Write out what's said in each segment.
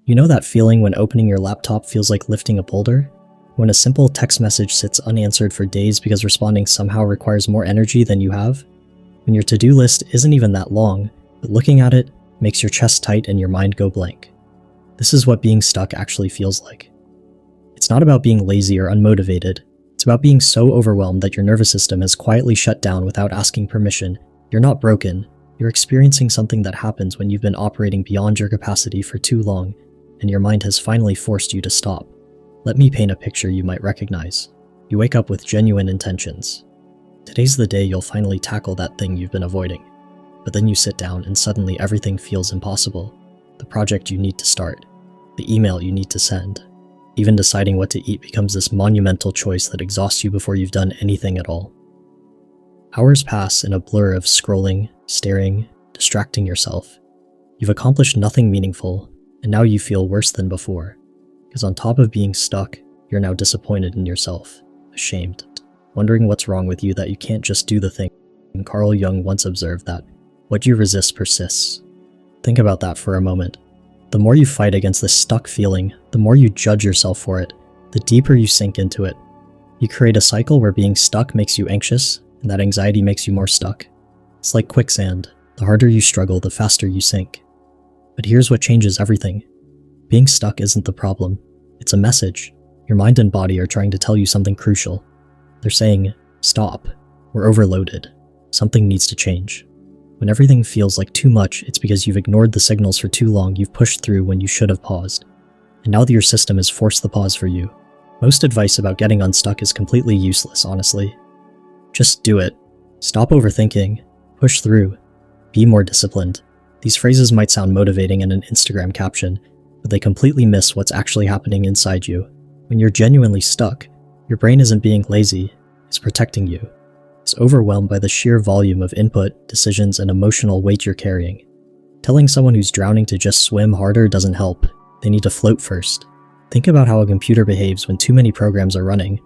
You know that feeling when opening your laptop feels like lifting a boulder? When a simple text message sits unanswered for days because responding somehow requires more energy than you have? When your to-do list isn't even that long, but looking at it makes your chest tight and your mind go blank. This is what being stuck actually feels like. It's not about being lazy or unmotivated. It's about being so overwhelmed that your nervous system has quietly shut down without asking permission. You're not broken. You're experiencing something that happens when you've been operating beyond your capacity for too long, and your mind has finally forced you to stop. Let me paint a picture you might recognize. You wake up with genuine intentions. Today's the day you'll finally tackle that thing you've been avoiding. But then you sit down and suddenly everything feels impossible. The project you need to start, the email you need to send. Even deciding what to eat becomes this monumental choice that exhausts you before you've done anything at all. Hours pass in a blur of scrolling, staring, distracting yourself. You've accomplished nothing meaningful, and now you feel worse than before. Because on top of being stuck, you're now disappointed in yourself, ashamed, wondering what's wrong with you that you can't just do the thing. And Carl Jung once observed that what you resist persists. Think about that for a moment. The more you fight against this stuck feeling, the more you judge yourself for it, the deeper you sink into it. You create a cycle where being stuck makes you anxious, and that anxiety makes you more stuck. It's like quicksand. The harder you struggle, the faster you sink. But here's what changes everything. Being stuck isn't the problem. It's a message. Your mind and body are trying to tell you something crucial. They're saying, stop. We're overloaded. Something needs to change. When everything feels like too much, it's because you've ignored the signals for too long. You've pushed through when you should have paused. And now that your system has forced the pause for you, most advice about getting unstuck is completely useless, honestly. Just do it. Stop overthinking. Push through. Be more disciplined. These phrases might sound motivating in an Instagram caption, but they completely miss what's actually happening inside you. When you're genuinely stuck, your brain isn't being lazy, it's protecting you. It's overwhelmed by the sheer volume of input, decisions, and emotional weight you're carrying. Telling someone who's drowning to just swim harder doesn't help. They need to float first. Think about how a computer behaves when too many programs are running.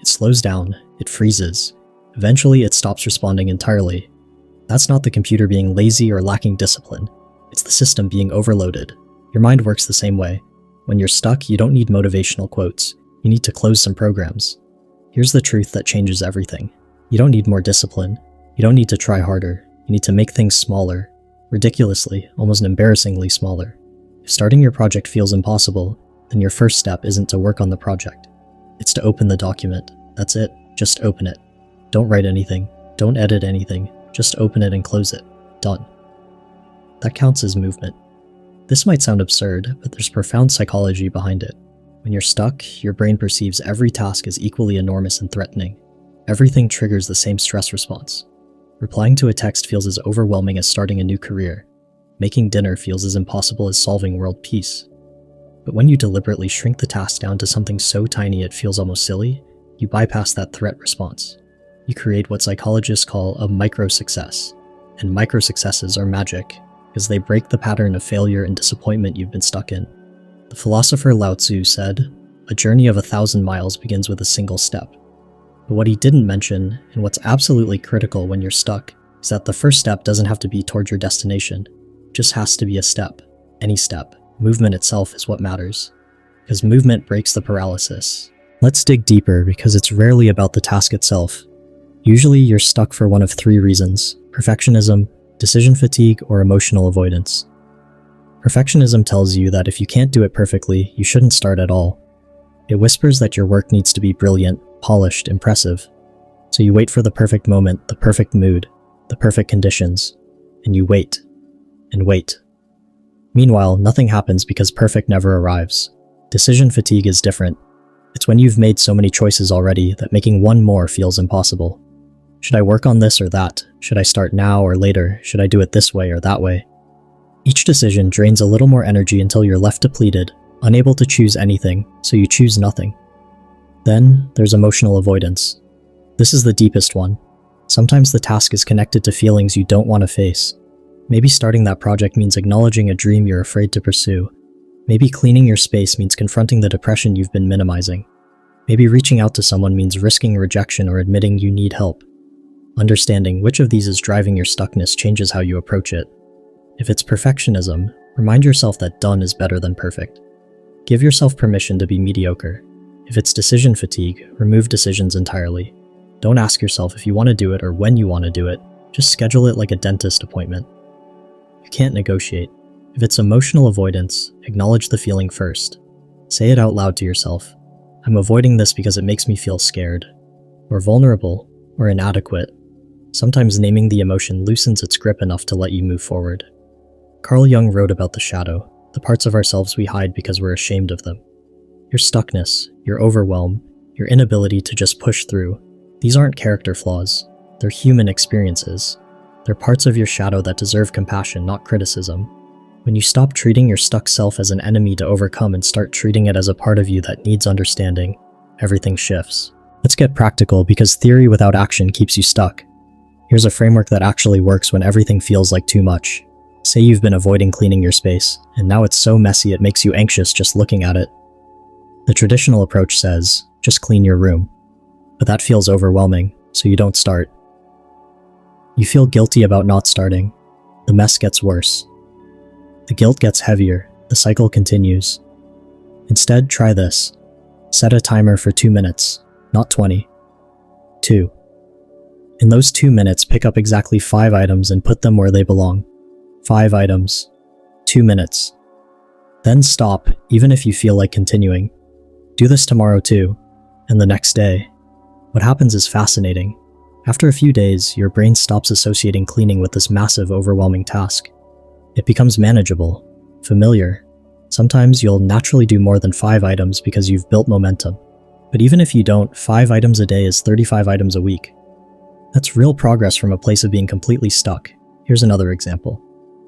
It slows down, it freezes. Eventually, it stops responding entirely. That's not the computer being lazy or lacking discipline. It's the system being overloaded. Your mind works the same way. When you're stuck, you don't need motivational quotes. You need to close some programs. Here's the truth that changes everything. You don't need more discipline. You don't need to try harder. You need to make things smaller. Ridiculously, almost embarrassingly smaller. If starting your project feels impossible, then your first step isn't to work on the project. It's to open the document. That's it. Just open it. Don't write anything. Don't edit anything. Just open it and close it. Done. That counts as movement. This might sound absurd, but there's profound psychology behind it. When you're stuck, your brain perceives every task as equally enormous and threatening. Everything triggers the same stress response. Replying to a text feels as overwhelming as starting a new career. Making dinner feels as impossible as solving world peace. But when you deliberately shrink the task down to something so tiny it feels almost silly, you bypass that threat response. You create what psychologists call a micro-success. And micro-successes are magic, because they break the pattern of failure and disappointment you've been stuck in. The philosopher Lao Tzu said, "A journey of 1,000 miles begins with a single step." But what he didn't mention, and what's absolutely critical when you're stuck, is that the first step doesn't have to be towards your destination. It just has to be a step. Any step. Movement itself is what matters. Because movement breaks the paralysis. Let's dig deeper, because it's rarely about the task itself. Usually you're stuck for one of three reasons: perfectionism, decision fatigue, or emotional avoidance. Perfectionism tells you that if you can't do it perfectly, you shouldn't start at all. It whispers that your work needs to be brilliant, polished, impressive. So you wait for the perfect moment, the perfect mood, the perfect conditions, and you wait, and wait. Meanwhile, nothing happens because perfect never arrives. Decision fatigue is different. It's when you've made so many choices already that making one more feels impossible. Should I work on this or that? Should I start now or later? Should I do it this way or that way? Each decision drains a little more energy until you're left depleted, unable to choose anything, so you choose nothing. Then, there's emotional avoidance. This is the deepest one. Sometimes the task is connected to feelings you don't want to face. Maybe starting that project means acknowledging a dream you're afraid to pursue. Maybe cleaning your space means confronting the depression you've been minimizing. Maybe reaching out to someone means risking rejection or admitting you need help. Understanding which of these is driving your stuckness changes how you approach it. If it's perfectionism, Remind yourself that done is better than perfect. Give yourself permission to be mediocre. If it's decision fatigue, remove decisions entirely. Don't ask yourself if you want to do it or when you want to do it. Just schedule it like a dentist appointment. You can't negotiate. If it's emotional avoidance, acknowledge the feeling first. Say it out loud to yourself. I'm avoiding this because it makes me feel scared, or vulnerable, or inadequate. Sometimes naming the emotion loosens its grip enough to let you move forward. Carl Jung wrote about the shadow, the parts of ourselves we hide because we're ashamed of them. Your stuckness, your overwhelm, your inability to just push through, these aren't character flaws. They're human experiences. They're parts of your shadow that deserve compassion, not criticism. When you stop treating your stuck self as an enemy to overcome and start treating it as a part of you that needs understanding, everything shifts. Let's get practical because theory without action keeps you stuck. Here's a framework that actually works when everything feels like too much. Say you've been avoiding cleaning your space, and now it's so messy it makes you anxious just looking at it. The traditional approach says, just clean your room. But that feels overwhelming, so you don't start. You feel guilty about not starting. The mess gets worse. The guilt gets heavier. The cycle continues. Instead, try this. Set a timer for 2 minutes, not 20. 2. In those 2 minutes, pick up exactly 5 items and put them where they belong. 5 items. 2 minutes. Then stop, even if you feel like continuing. Do this tomorrow too, and the next day. What happens is fascinating. After a few days, your brain stops associating cleaning with this massive, overwhelming task. It becomes manageable, familiar. Sometimes you'll naturally do more than 5 items because you've built momentum. But even if you don't, 5 items a day is 35 items a week. That's real progress from a place of being completely stuck. Here's another example.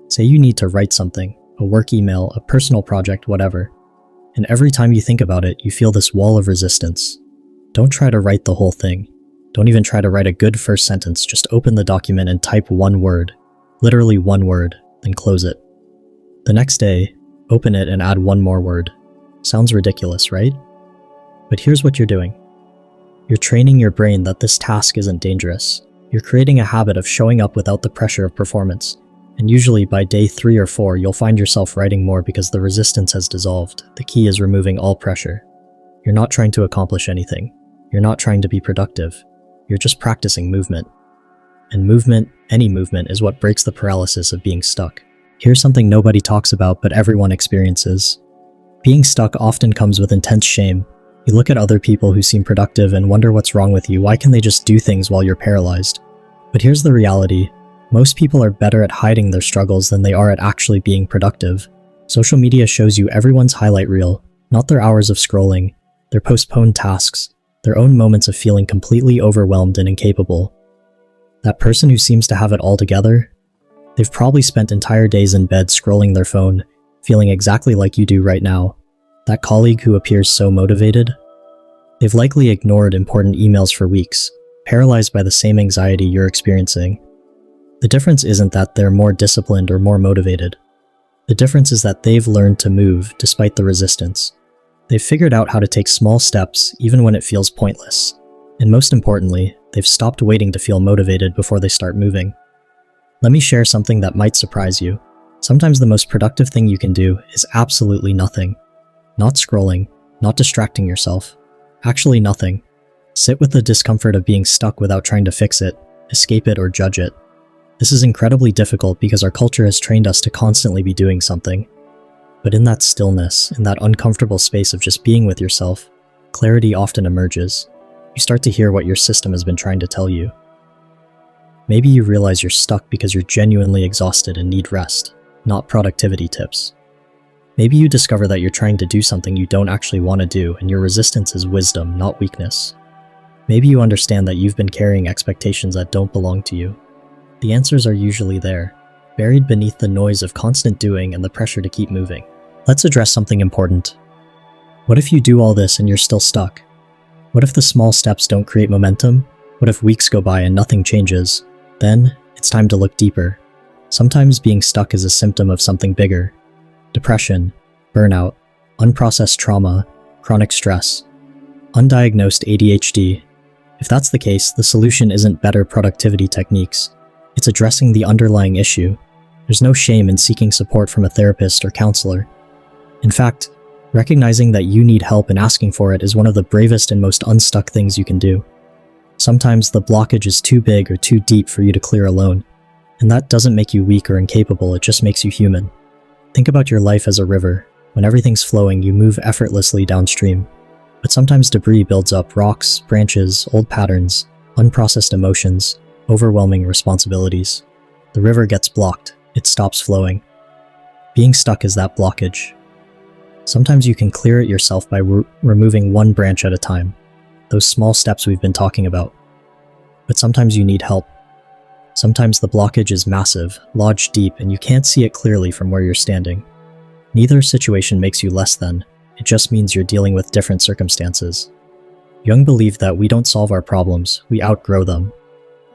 Say you need to write something, a work email, a personal project, whatever. And every time you think about it, you feel this wall of resistance. Don't try to write the whole thing. Don't even try to write a good first sentence, just open the document and type one word. Literally one word, then close it. The next day, open it and add one more word. Sounds ridiculous, right? But here's what you're doing. You're training your brain that this task isn't dangerous. You're creating a habit of showing up without the pressure of performance. And usually by day 3 or 4, you'll find yourself writing more because the resistance has dissolved. The key is removing all pressure. You're not trying to accomplish anything. You're not trying to be productive. You're just practicing movement. And movement, any movement, is what breaks the paralysis of being stuck. Here's something nobody talks about but everyone experiences. Being stuck often comes with intense shame. You look at other people who seem productive and wonder what's wrong with you. Why can they just do things while you're paralyzed? But here's the reality. Most people are better at hiding their struggles than they are at actually being productive. Social media shows you everyone's highlight reel, not their hours of scrolling, their postponed tasks, their own moments of feeling completely overwhelmed and incapable. That person who seems to have it all together, they've probably spent entire days in bed scrolling their phone, feeling exactly like you do right now. That colleague who appears so motivated, they've likely ignored important emails for weeks, paralyzed by the same anxiety you're experiencing. The difference isn't that they're more disciplined or more motivated. The difference is that they've learned to move despite the resistance. They've figured out how to take small steps even when it feels pointless. And most importantly, they've stopped waiting to feel motivated before they start moving. Let me share something that might surprise you. Sometimes the most productive thing you can do is absolutely nothing. Not scrolling, not distracting yourself. Actually nothing. Sit with the discomfort of being stuck without trying to fix it, escape it, or judge it. This is incredibly difficult because our culture has trained us to constantly be doing something. But in that stillness, in that uncomfortable space of just being with yourself, clarity often emerges. You start to hear what your system has been trying to tell you. Maybe you realize you're stuck because you're genuinely exhausted and need rest, not productivity tips. Maybe you discover that you're trying to do something you don't actually want to do and your resistance is wisdom, not weakness. Maybe you understand that you've been carrying expectations that don't belong to you. The answers are usually there, buried beneath the noise of constant doing and the pressure to keep moving. Let's address something important. What if you do all this and you're still stuck? What if the small steps don't create momentum? What if weeks go by and nothing changes? Then, it's time to look deeper. Sometimes being stuck is a symptom of something bigger. Depression, burnout, unprocessed trauma, chronic stress, undiagnosed ADHD. If that's the case, the solution isn't better productivity techniques. It's addressing the underlying issue. There's no shame in seeking support from a therapist or counselor. In fact, recognizing that you need help and asking for it is one of the bravest and most unstuck things you can do. Sometimes the blockage is too big or too deep for you to clear alone, and that doesn't make you weak or incapable, it just makes you human. Think about your life as a river. When everything's flowing, you move effortlessly downstream. But sometimes debris builds up: rocks, branches, old patterns, unprocessed emotions, overwhelming responsibilities. The river gets blocked. It stops flowing. Being stuck is that blockage. Sometimes you can clear it yourself by removing one branch at a time, those small steps we've been talking about. But sometimes you need help. Sometimes the blockage is massive, lodged deep, and you can't see it clearly from where you're standing. Neither situation makes you less than. It just means you're dealing with different circumstances. Jung believed that we don't solve our problems, we outgrow them.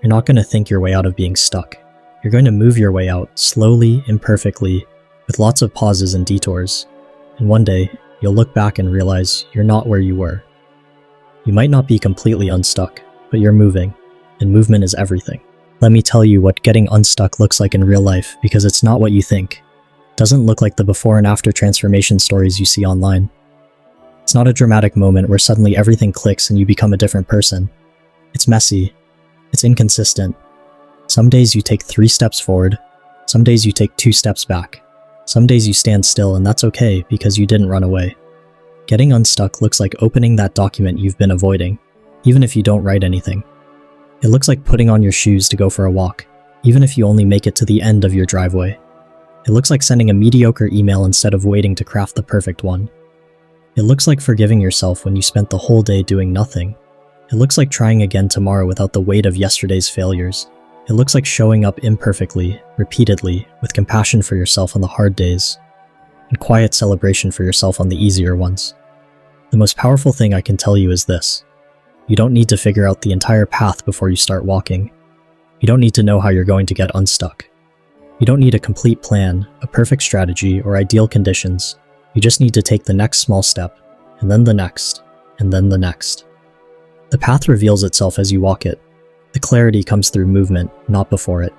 You're not going to think your way out of being stuck. You're going to move your way out, slowly, imperfectly, with lots of pauses and detours. And one day, you'll look back and realize you're not where you were. You might not be completely unstuck, but you're moving, and movement is everything. Let me tell you what getting unstuck looks like in real life, because it's not what you think. It doesn't look like the before and after transformation stories you see online. It's not a dramatic moment where suddenly everything clicks and you become a different person. It's messy. It's inconsistent. Some days you take 3 steps forward. Some days you take 2 steps back. Some days you stand still, and that's okay because you didn't run away. Getting unstuck looks like opening that document you've been avoiding, even if you don't write anything. It looks like putting on your shoes to go for a walk, even if you only make it to the end of your driveway. It looks like sending a mediocre email instead of waiting to craft the perfect one. It looks like forgiving yourself when you spent the whole day doing nothing. It looks like trying again tomorrow without the weight of yesterday's failures. It looks like showing up imperfectly, repeatedly, with compassion for yourself on the hard days, and quiet celebration for yourself on the easier ones. The most powerful thing I can tell you is this: you don't need to figure out the entire path before you start walking. You don't need to know how you're going to get unstuck. You don't need a complete plan, a perfect strategy, or ideal conditions. You just need to take the next small step, and then the next, and then the next. The path reveals itself as you walk it. The clarity comes through movement, not before it.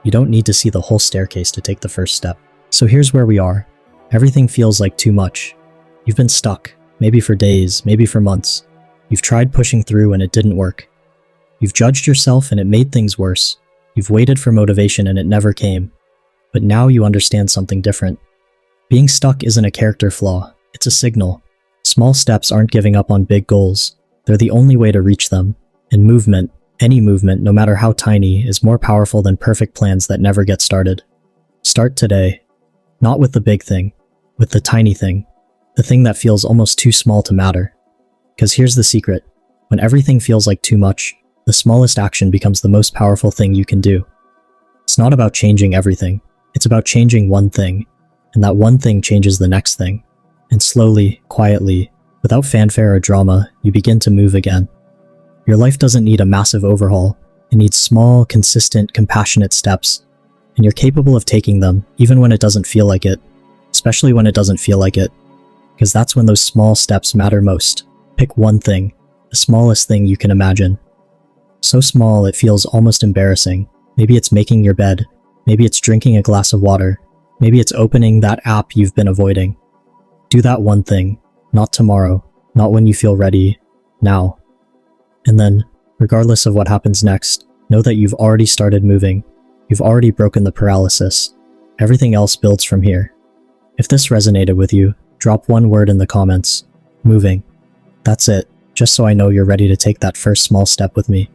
You don't need to see the whole staircase to take the first step. So here's where we are. Everything feels like too much. You've been stuck, maybe for days, maybe for months. You've tried pushing through and it didn't work. You've judged yourself and it made things worse. You've waited for motivation and it never came. But now you understand something different. Being stuck isn't a character flaw, it's a signal. Small steps aren't giving up on big goals. They're the only way to reach them. And movement, any movement, no matter how tiny, is more powerful than perfect plans that never get started. Start today. Not with the big thing, with the tiny thing. The thing that feels almost too small to matter. Because here's the secret. When everything feels like too much, the smallest action becomes the most powerful thing you can do. It's not about changing everything. It's about changing one thing. And that one thing changes the next thing. And slowly, quietly, without fanfare or drama, you begin to move again. Your life doesn't need a massive overhaul. It needs small, consistent, compassionate steps. And you're capable of taking them, even when it doesn't feel like it. Especially when it doesn't feel like it. Because that's when those small steps matter most. Pick one thing, the smallest thing you can imagine. So small it feels almost embarrassing. Maybe it's making your bed. Maybe it's drinking a glass of water. Maybe it's opening that app you've been avoiding. Do that one thing. Not tomorrow. Not when you feel ready. Now. And then, regardless of what happens next, know that you've already started moving. You've already broken the paralysis. Everything else builds from here. If this resonated with you, drop one word in the comments. Moving. That's it. Just so I know you're ready to take that first small step with me.